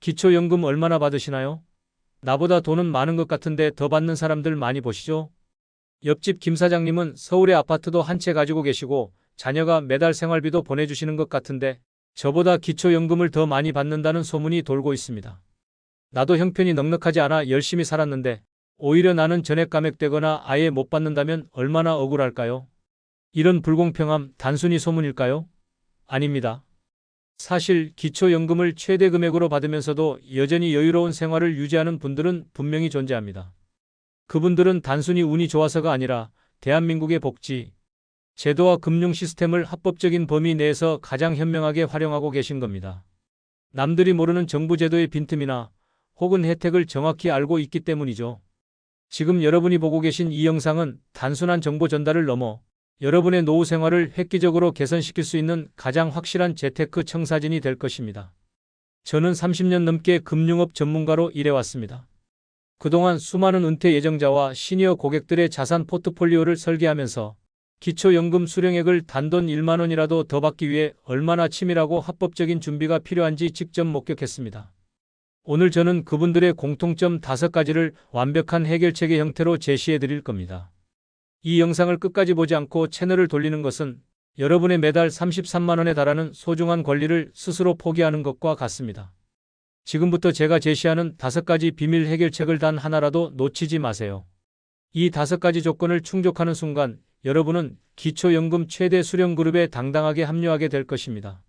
기초연금 얼마나 받으시나요? 나보다 돈은 많은 것 같은데 더 받는 사람들 많이 보시죠? 옆집 김 사장님은 서울에 아파트도 한 채 가지고 계시고 자녀가 매달 생활비도 보내주시는 것 같은데 저보다 기초연금을 더 많이 받는다는 소문이 돌고 있습니다. 나도 형편이 넉넉하지 않아 열심히 살았는데 오히려 나는 전액 감액되거나 아예 못 받는다면 얼마나 억울할까요? 이런 불공평함 단순히 소문일까요? 아닙니다. 사실 기초연금을 최대 금액으로 받으면서도 여전히 여유로운 생활을 유지하는 분들은 분명히 존재합니다. 그분들은 단순히 운이 좋아서가 아니라 대한민국의 복지, 제도와 금융 시스템을 합법적인 범위 내에서 가장 현명하게 활용하고 계신 겁니다. 남들이 모르는 정부 제도의 빈틈이나 혹은 혜택을 정확히 알고 있기 때문이죠. 지금 여러분이 보고 계신 이 영상은 단순한 정보 전달을 넘어 여러분의 노후 생활을 획기적으로 개선시킬 수 있는 가장 확실한 재테크 청사진이 될 것입니다. 저는 30년 넘게 금융업 전문가로 일해왔습니다. 그동안 수많은 은퇴 예정자와 시니어 고객들의 자산 포트폴리오를 설계하면서 기초연금 수령액을 단돈 1만 원이라도 더 받기 위해 얼마나 치밀하고 합법적인 준비가 필요한지 직접 목격했습니다. 오늘 저는 그분들의 공통점 5가지를 완벽한 해결책의 형태로 제시해 드릴 겁니다. 이 영상을 끝까지 보지 않고 채널을 돌리는 것은 여러분의 매달 33만 원에 달하는 소중한 권리를 스스로 포기하는 것과 같습니다. 지금부터 제가 제시하는 5가지 비밀 해결책을 단 하나라도 놓치지 마세요. 이 5가지 조건을 충족하는 순간 여러분은 기초연금 최대 수령 그룹에 당당하게 합류하게 될 것입니다.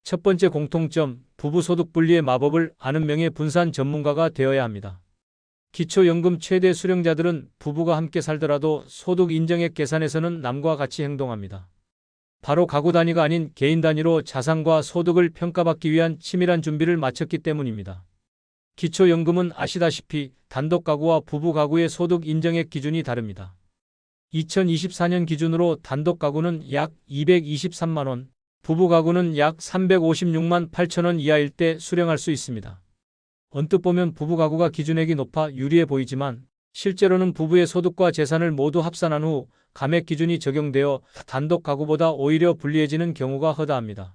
첫 번째 공통점, 부부 소득 분리의 마법을 아는 명예분산 전문가가 되어야 합니다. 기초연금 최대 수령자들은 부부가 함께 살더라도 소득 인정액 계산에서는 남과 같이 행동합니다. 바로 가구 단위가 아닌 개인 단위로 자산과 소득을 평가받기 위한 치밀한 준비를 마쳤기 때문입니다. 기초연금은 아시다시피 단독 가구와 부부 가구의 소득 인정액 기준이 다릅니다. 2024년 기준으로 단독 가구는 약 223만 원, 부부 가구는 약 356만 8천 원 이하일 때 수령할 수 있습니다. 언뜻 보면 부부 가구가 기준액이 높아 유리해 보이지만 실제로는 부부의 소득과 재산을 모두 합산한 후 감액 기준이 적용되어 단독 가구보다 오히려 불리해지는 경우가 허다합니다.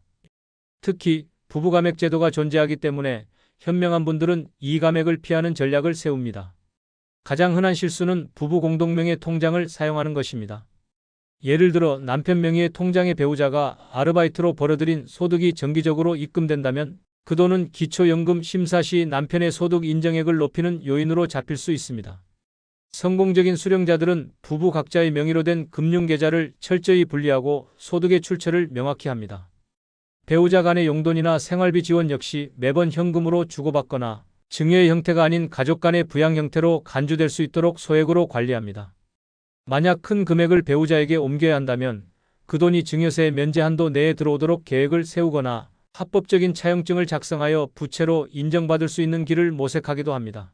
특히 부부 감액 제도가 존재하기 때문에 현명한 분들은 이 감액을 피하는 전략을 세웁니다. 가장 흔한 실수는 부부 공동명의 통장을 사용하는 것입니다. 예를 들어 남편 명의의 통장에 배우자가 아르바이트로 벌어들인 소득이 정기적으로 입금된다면 그 돈은 기초연금 심사 시 남편의 소득 인정액을 높이는 요인으로 잡힐 수 있습니다. 성공적인 수령자들은 부부 각자의 명의로 된 금융계좌를 철저히 분리하고 소득의 출처를 명확히 합니다. 배우자 간의 용돈이나 생활비 지원 역시 매번 현금으로 주고받거나 증여의 형태가 아닌 가족 간의 부양 형태로 간주될 수 있도록 소액으로 관리합니다. 만약 큰 금액을 배우자에게 옮겨야 한다면 그 돈이 증여세 면제 한도 내에 들어오도록 계획을 세우거나 합법적인 차용증을 작성하여 부채로 인정받을 수 있는 길을 모색하기도 합니다.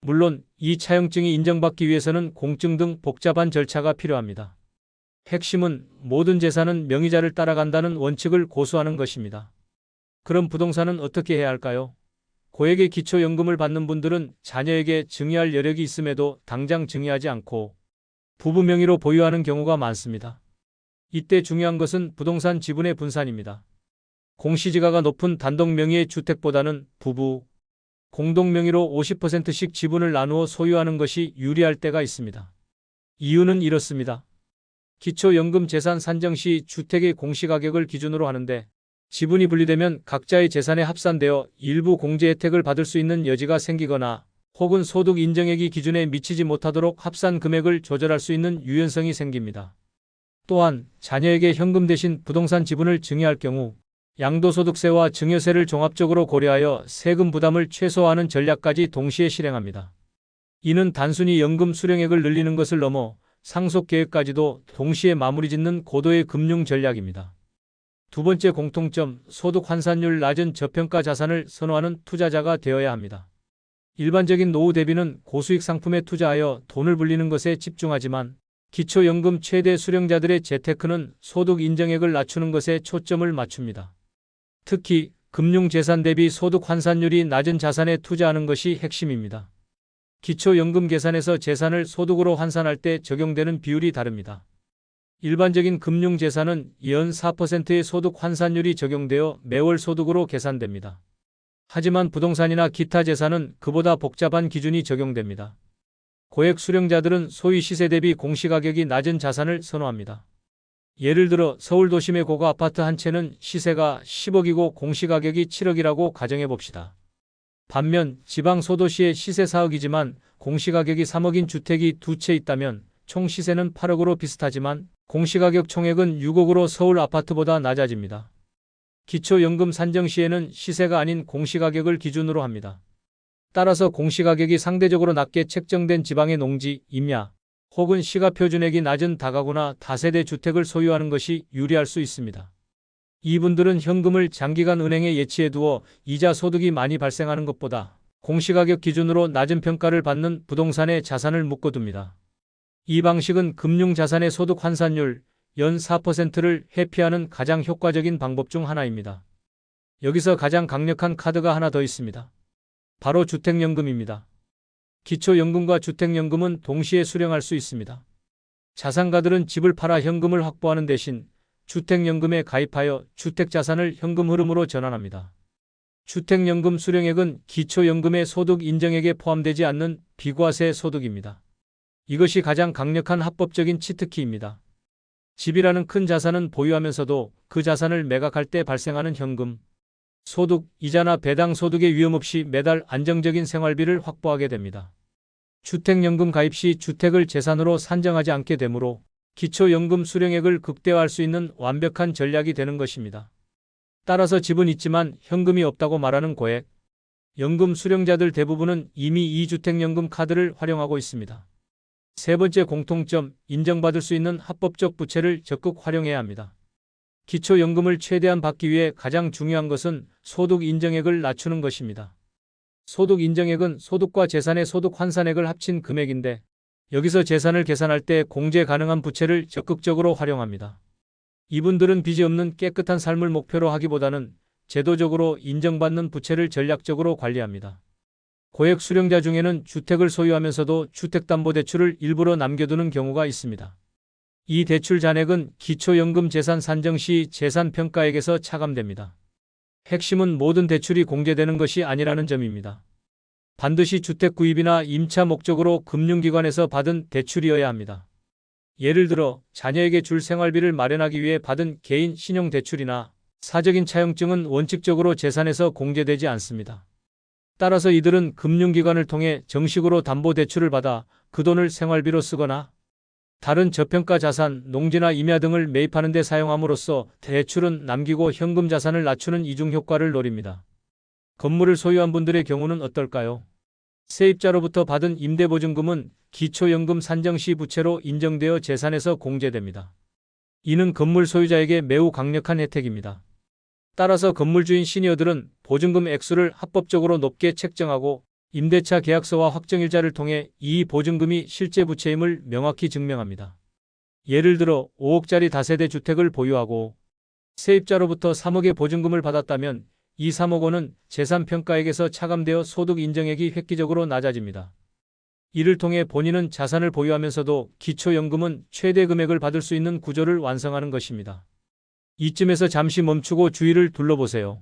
물론 이 차용증이 인정받기 위해서는 공증 등 복잡한 절차가 필요합니다. 핵심은 모든 재산은 명의자를 따라간다는 원칙을 고수하는 것입니다. 그럼 부동산은 어떻게 해야 할까요? 고액의 기초연금을 받는 분들은 자녀에게 증여할 여력이 있음에도 당장 증여하지 않고 부부 명의로 보유하는 경우가 많습니다. 이때 중요한 것은 부동산 지분의 분산입니다. 공시지가가 높은 단독 명의의 주택보다는 부부, 공동 명의로 50%씩 지분을 나누어 소유하는 것이 유리할 때가 있습니다. 이유는 이렇습니다. 기초연금 재산 산정 시 주택의 공시가격을 기준으로 하는데 지분이 분리되면 각자의 재산에 합산되어 일부 공제 혜택을 받을 수 있는 여지가 생기거나 혹은 소득 인정액이 기준에 미치지 못하도록 합산 금액을 조절할 수 있는 유연성이 생깁니다. 또한 자녀에게 현금 대신 부동산 지분을 증여할 경우 양도소득세와 증여세를 종합적으로 고려하여 세금 부담을 최소화하는 전략까지 동시에 실행합니다. 이는 단순히 연금 수령액을 늘리는 것을 넘어 상속 계획까지도 동시에 마무리 짓는 고도의 금융 전략입니다. 두 번째 공통점, 소득 환산율 낮은 저평가 자산을 선호하는 투자자가 되어야 합니다. 일반적인 노후 대비는 고수익 상품에 투자하여 돈을 불리는 것에 집중하지만 기초연금 최대 수령자들의 재테크는 소득 인정액을 낮추는 것에 초점을 맞춥니다. 특히 금융재산 대비 소득 환산율이 낮은 자산에 투자하는 것이 핵심입니다. 기초연금 계산에서 재산을 소득으로 환산할 때 적용되는 비율이 다릅니다. 일반적인 금융재산은 연 4%의 소득 환산율이 적용되어 매월 소득으로 계산됩니다. 하지만 부동산이나 기타 재산은 그보다 복잡한 기준이 적용됩니다. 고액 수령자들은 소위 시세 대비 공시가격이 낮은 자산을 선호합니다. 예를 들어 서울 도심의 고가 아파트 한 채는 시세가 10억이고 공시가격이 7억이라고 가정해 봅시다. 반면 지방 소도시의 시세 4억이지만 공시가격이 3억인 주택이 두 채 있다면 총 시세는 8억으로 비슷하지만 공시가격 총액은 6억으로 서울 아파트보다 낮아집니다. 기초연금 산정 시에는 시세가 아닌 공시가격을 기준으로 합니다. 따라서 공시가격이 상대적으로 낮게 책정된 지방의 농지, 임야 혹은 시가표준액이 낮은 다가구나 다세대 주택을 소유하는 것이 유리할 수 있습니다. 이분들은 현금을 장기간 은행에 예치해두어 이자 소득이 많이 발생하는 것보다 공시가격 기준으로 낮은 평가를 받는 부동산에 자산을 묶어둡니다. 이 방식은 금융자산의 소득 환산율 연 4%를 회피하는 가장 효과적인 방법 중 하나입니다. 여기서 가장 강력한 카드가 하나 더 있습니다. 바로 주택연금입니다. 기초연금과 주택연금은 동시에 수령할 수 있습니다. 자산가들은 집을 팔아 현금을 확보하는 대신 주택연금에 가입하여 주택자산을 현금 흐름으로 전환합니다. 주택연금 수령액은 기초연금의 소득 인정액에 포함되지 않는 비과세 소득입니다. 이것이 가장 강력한 합법적인 치트키입니다. 집이라는 큰 자산은 보유하면서도 그 자산을 매각할 때 발생하는 현금, 소득, 이자나 배당 소득의 위험 없이 매달 안정적인 생활비를 확보하게 됩니다. 주택연금 가입 시 주택을 재산으로 산정하지 않게 되므로 기초연금 수령액을 극대화할 수 있는 완벽한 전략이 되는 것입니다. 따라서 집은 있지만 현금이 없다고 말하는 고액 연금 수령자들 대부분은 이미 이 주택연금 카드를 활용하고 있습니다. 세 번째 공통점, 인정받을 수 있는 합법적 부채를 적극 활용해야 합니다. 기초연금을 최대한 받기 위해 가장 중요한 것은 소득 인정액을 낮추는 것입니다. 소득 인정액은 소득과 재산의 소득 환산액을 합친 금액인데 여기서 재산을 계산할 때 공제 가능한 부채를 적극적으로 활용합니다. 이분들은 빚이 없는 깨끗한 삶을 목표로 하기보다는 제도적으로 인정받는 부채를 전략적으로 관리합니다. 고액 수령자 중에는 주택을 소유하면서도 주택담보대출을 일부러 남겨두는 경우가 있습니다. 이 대출 잔액은 기초연금 재산 산정 시 재산평가액에서 차감됩니다. 핵심은 모든 대출이 공제되는 것이 아니라는 점입니다. 반드시 주택 구입이나 임차 목적으로 금융기관에서 받은 대출이어야 합니다. 예를 들어 자녀에게 줄 생활비를 마련하기 위해 받은 개인 신용대출이나 사적인 차용증은 원칙적으로 재산에서 공제되지 않습니다. 따라서 이들은 금융기관을 통해 정식으로 담보대출을 받아 그 돈을 생활비로 쓰거나 다른 저평가 자산, 농지나 임야 등을 매입하는 데 사용함으로써 대출은 남기고 현금 자산을 낮추는 이중 효과를 노립니다. 건물을 소유한 분들의 경우는 어떨까요? 세입자로부터 받은 임대보증금은 기초연금 산정 시 부채로 인정되어 재산에서 공제됩니다. 이는 건물 소유자에게 매우 강력한 혜택입니다. 따라서 건물주인 시니어들은 보증금 액수를 합법적으로 높게 책정하고 임대차 계약서와 확정일자를 통해 이 보증금이 실제 부채임을 명확히 증명합니다. 예를 들어 5억짜리 다세대 주택을 보유하고 세입자로부터 3억의 보증금을 받았다면 이 3억 원은 재산평가액에서 차감되어 소득 인정액이 획기적으로 낮아집니다. 이를 통해 본인은 자산을 보유하면서도 기초연금은 최대 금액을 받을 수 있는 구조를 완성하는 것입니다. 이쯤에서 잠시 멈추고 주위를 둘러보세요.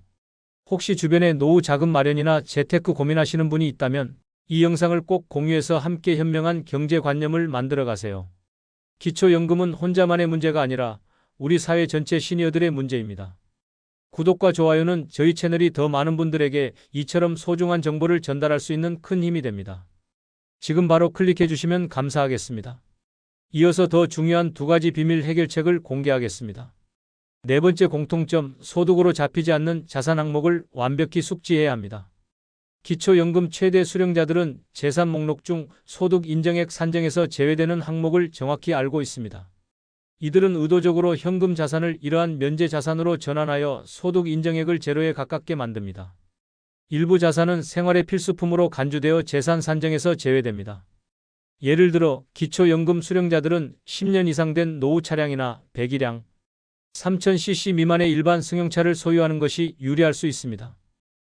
혹시 주변에 노후 자금 마련이나 재테크 고민하시는 분이 있다면 이 영상을 꼭 공유해서 함께 현명한 경제관념을 만들어 가세요. 기초연금은 혼자만의 문제가 아니라 우리 사회 전체 시니어들의 문제입니다. 구독과 좋아요는 저희 채널이 더 많은 분들에게 이처럼 소중한 정보를 전달할 수 있는 큰 힘이 됩니다. 지금 바로 클릭해 주시면 감사하겠습니다. 이어서 더 중요한 두 가지 비밀 해결책을 공개하겠습니다. 네 번째 공통점, 소득으로 잡히지 않는 자산 항목을 완벽히 숙지해야 합니다. 기초연금 최대 수령자들은 재산 목록 중 소득 인정액 산정에서 제외되는 항목을 정확히 알고 있습니다. 이들은 의도적으로 현금 자산을 이러한 면제 자산으로 전환하여 소득 인정액을 제로에 가깝게 만듭니다. 일부 자산은 생활의 필수품으로 간주되어 재산 산정에서 제외됩니다. 예를 들어 기초연금 수령자들은 10년 이상 된 노후 차량이나 배기량, 3000cc 미만의 일반 승용차를 소유하는 것이 유리할 수 있습니다.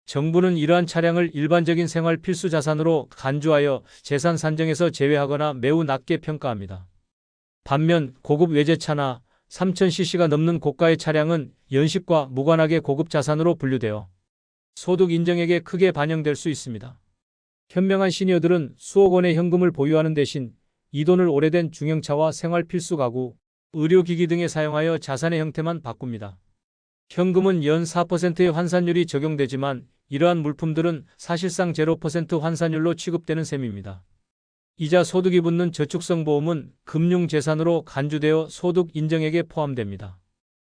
정부는 이러한 차량을 일반적인 생활 필수 자산으로 간주하여 재산 산정에서 제외하거나 매우 낮게 평가합니다. 반면 고급 외제차나 3000cc가 넘는 고가의 차량은 연식과 무관하게 고급 자산으로 분류되어 소득 인정액에 크게 반영될 수 있습니다. 현명한 시니어들은 수억 원의 현금을 보유하는 대신 이 돈을 오래된 중형차와 생활 필수 가구, 의료기기 등에 사용하여 자산의 형태만 바꿉니다. 현금은 연 4%의 환산율이 적용되지만 이러한 물품들은 사실상 0% 환산율로 취급되는 셈입니다. 이자 소득이 붙는 저축성 보험은 금융재산으로 간주되어 소득 인정액에 포함됩니다.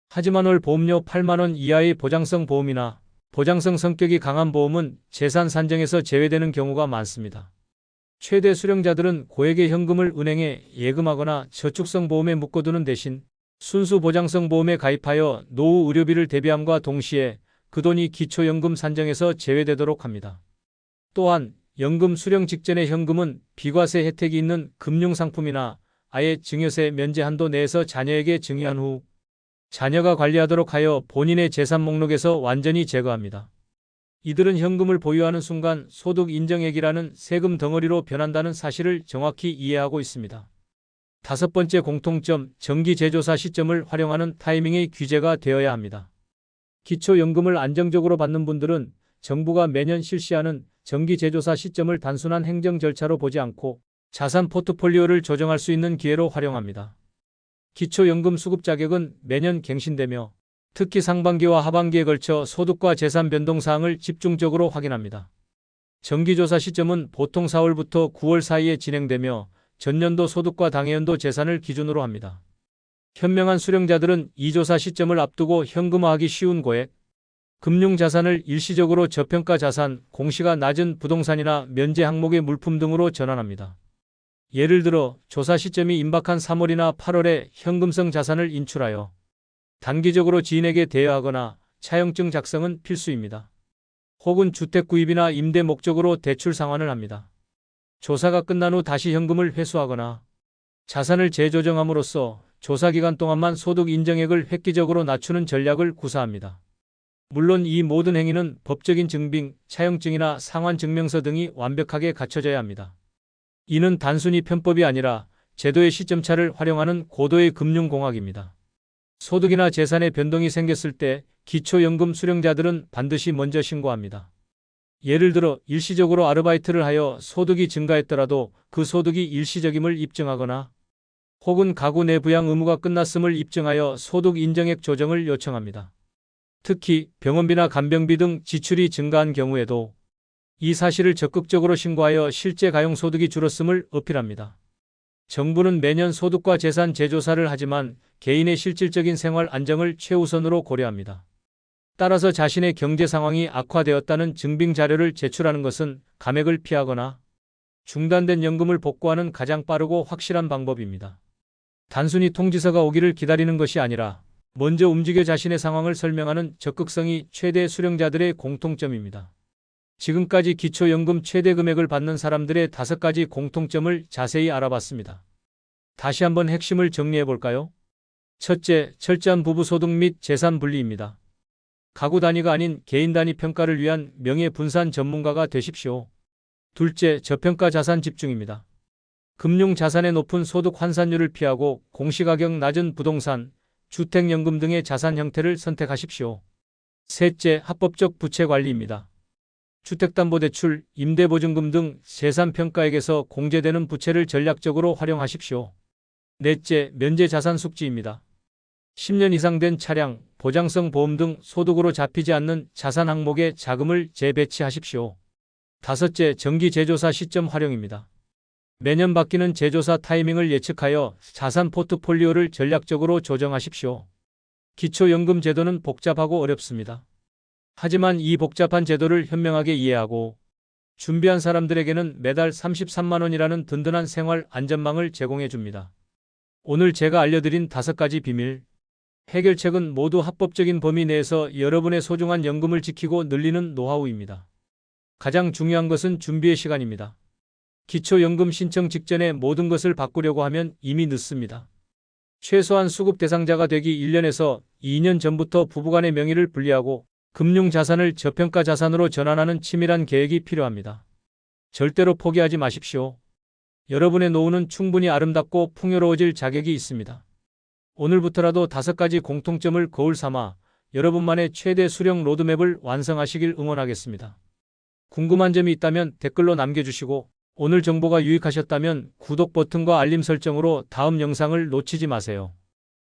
하지만 월 보험료 8만 원 이하의 보장성 보험이나 보장성 성격이 강한 보험은 재산 산정에서 제외되는 경우가 많습니다. 최대 수령자들은 고액의 현금을 은행에 예금하거나 저축성 보험에 묶어두는 대신 순수 보장성 보험에 가입하여 노후 의료비를 대비함과 동시에 그 돈이 기초연금 산정에서 제외되도록 합니다. 또한 연금 수령 직전의 현금은 비과세 혜택이 있는 금융상품이나 아예 증여세 면제 한도 내에서 자녀에게 증여한 후 자녀가 관리하도록 하여 본인의 재산 목록에서 완전히 제거합니다. 이들은 현금을 보유하는 순간 소득 인정액이라는 세금 덩어리로 변한다는 사실을 정확히 이해하고 있습니다. 다섯 번째 공통점, 정기 재조사 시점을 활용하는 타이밍의 규제가 되어야 합니다. 기초연금을 안정적으로 받는 분들은 정부가 매년 실시하는 정기 재조사 시점을 단순한 행정 절차로 보지 않고 자산 포트폴리오를 조정할 수 있는 기회로 활용합니다. 기초연금 수급 자격은 매년 갱신되며 특히 상반기와 하반기에 걸쳐 소득과 재산 변동 사항을 집중적으로 확인합니다. 정기조사 시점은 보통 4월부터 9월 사이에 진행되며 전년도 소득과 당해연도 재산을 기준으로 합니다. 현명한 수령자들은 이 조사 시점을 앞두고 현금화하기 쉬운 고액, 금융자산을 일시적으로 저평가 자산, 공시가 낮은 부동산이나 면제 항목의 물품 등으로 전환합니다. 예를 들어 조사 시점이 임박한 3월이나 8월에 현금성 자산을 인출하여 단기적으로 지인에게 대여하거나 차용증 작성은 필수입니다. 혹은 주택 구입이나 임대 목적으로 대출 상환을 합니다. 조사가 끝난 후 다시 현금을 회수하거나 자산을 재조정함으로써 조사 기간 동안만 소득 인정액을 획기적으로 낮추는 전략을 구사합니다. 물론 이 모든 행위는 법적인 증빙, 차용증이나 상환 증명서 등이 완벽하게 갖춰져야 합니다. 이는 단순히 편법이 아니라 제도의 시점차를 활용하는 고도의 금융공학입니다. 소득이나 재산의 변동이 생겼을 때 기초연금 수령자들은 반드시 먼저 신고합니다. 예를 들어 일시적으로 아르바이트를 하여 소득이 증가했더라도 그 소득이 일시적임을 입증하거나 혹은 가구 내 부양 의무가 끝났음을 입증하여 소득 인정액 조정을 요청합니다. 특히 병원비나 간병비 등 지출이 증가한 경우에도 이 사실을 적극적으로 신고하여 실제 가용소득이 줄었음을 어필합니다. 정부는 매년 소득과 재산 재조사를 하지만 개인의 실질적인 생활 안정을 최우선으로 고려합니다. 따라서 자신의 경제 상황이 악화되었다는 증빙 자료를 제출하는 것은 감액을 피하거나 중단된 연금을 복구하는 가장 빠르고 확실한 방법입니다. 단순히 통지서가 오기를 기다리는 것이 아니라 먼저 움직여 자신의 상황을 설명하는 적극성이 최대 수령자들의 공통점입니다. 지금까지 기초연금 최대 금액을 받는 사람들의 5가지 공통점을 자세히 알아봤습니다. 다시 한번 핵심을 정리해 볼까요? 첫째, 철저한 부부 소득 및 재산 분리입니다. 가구 단위가 아닌 개인 단위 평가를 위한 명예 분산 전문가가 되십시오. 둘째, 저평가 자산 집중입니다. 금융 자산의 높은 소득 환산율을 피하고 공시가격 낮은 부동산, 주택연금 등의 자산 형태를 선택하십시오. 셋째, 합법적 부채 관리입니다. 주택담보대출, 임대보증금 등 재산평가액에서 공제되는 부채를 전략적으로 활용하십시오. 넷째, 면제 자산 숙지입니다. 10년 이상 된 차량, 보장성 보험 등 소득으로 잡히지 않는 자산 항목에 자금을 재배치하십시오. 다섯째, 정기 재조사 시점 활용입니다. 매년 바뀌는 재조사 타이밍을 예측하여 자산 포트폴리오를 전략적으로 조정하십시오. 기초연금 제도는 복잡하고 어렵습니다. 하지만 이 복잡한 제도를 현명하게 이해하고 준비한 사람들에게는 매달 33만 원이라는 든든한 생활 안전망을 제공해 줍니다. 오늘 제가 알려드린 5가지 비밀, 해결책은 모두 합법적인 범위 내에서 여러분의 소중한 연금을 지키고 늘리는 노하우입니다. 가장 중요한 것은 준비의 시간입니다. 기초연금 신청 직전에 모든 것을 바꾸려고 하면 이미 늦습니다. 최소한 수급 대상자가 되기 1년에서 2년 전부터 부부간의 명의를 분리하고 금융자산을 저평가 자산으로 전환하는 치밀한 계획이 필요합니다. 절대로 포기하지 마십시오. 여러분의 노후는 충분히 아름답고 풍요로워질 자격이 있습니다. 오늘부터라도 5가지 공통점을 거울 삼아 여러분만의 최대 수령 로드맵을 완성하시길 응원하겠습니다. 궁금한 점이 있다면 댓글로 남겨주시고 오늘 정보가 유익하셨다면 구독 버튼과 알림 설정으로 다음 영상을 놓치지 마세요.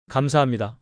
감사합니다.